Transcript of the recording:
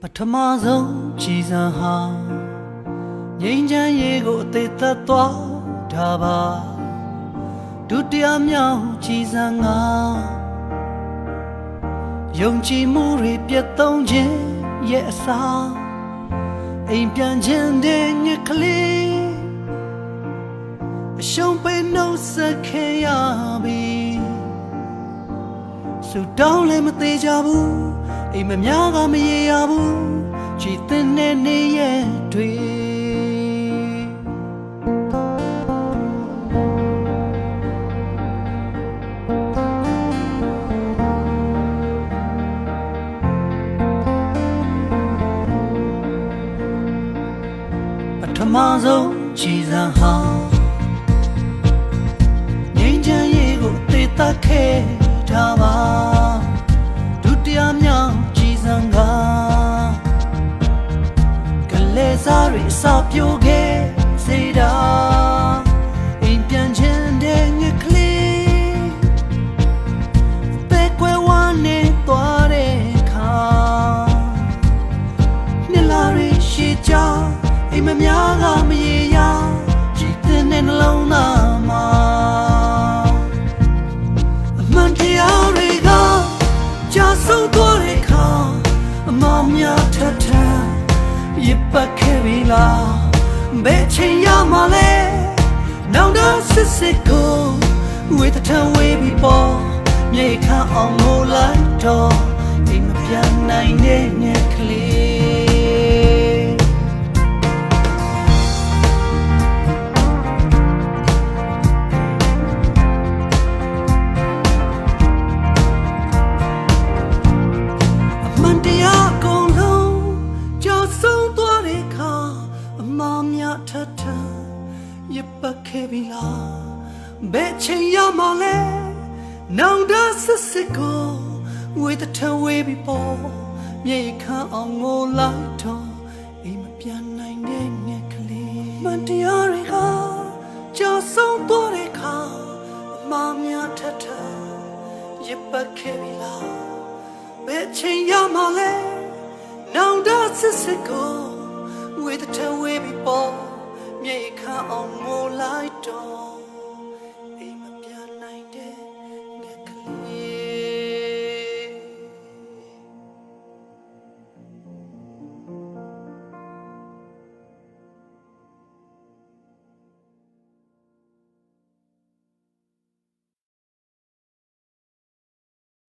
ပထမဆုံးကြည်စံဟာငြိမ်းချမ်းရေးကိုအသေးသက်သွားတာပါဒုတိယမြောက်ကြည်စံကယုံကြည်မှုတွေပြတ်သုံးခြင်းရဲ့အစားအိမ်ပြန်ခြင်းတဲ့ငကလေးအရှုံးပေးနှုတ်ဆက်ခဲ့ရပြီဆူတောင်းလည်းမသေးကြဘူးအိမ်မများကမရေရဘူးကြည်တဲ့နေရဲ့တွေပထမဆုံးကြည်စံဟာငြိမ်းချမ်းရေးကိုသေတတ်ခဲ့တာပါဒုတိယမြောက်ကြည်စံကကလေးစားရီစပြိုခဲ့စေတာအိမ်ပြန်ခြင်းတဲ့ငကလေးပဲကွယ်ဝမ်းနေသွားတဲ့ခါနှစ်လာရီရှိကြအိမ်မများကမရေရကြည်တဲ့နှလုံးသားမှာအမှန်တရားတွေကကြာဆုံးသွားတဲ့ခါအမောင်များထထရစ်ပတ်ခဲ့ပြီလားဘယ်ချိန်ရမှလဲနောင်တစစ်စစ်ကိုဝေးထဝေးပြီးပေါ်မြေခါအောင်မိုးလိုက်တော့အိမ်မပြန်နိုင်တဲ့ငယ်ကလေးတရားကုန်လုံးကြောက်ဆုံးသွားတဲ့ခါအမများထထရပတ်ခဲ့ပြီလားဘယ်ချိန်ရမှလဲနောင်တစစ်စစ်ကိုဝေးတဝေးပြီးပေါ်မြေခမ်းအောင်ငိုလိုက်တော့အိမ်မပြန်နိုင်တဲ့ငယ်ကလေးမတရားတွေကကြောက်ဆုံးသွားတဲ့ခါအမများထထရပတ်ခဲ့ပြီလားဘယ်ချိန်ရမှလဲနောင်တစစ်စစ်ကိုဝေးတဝေးပြီးပေါ်မြေခမ်းအောင်ငိုလိုက်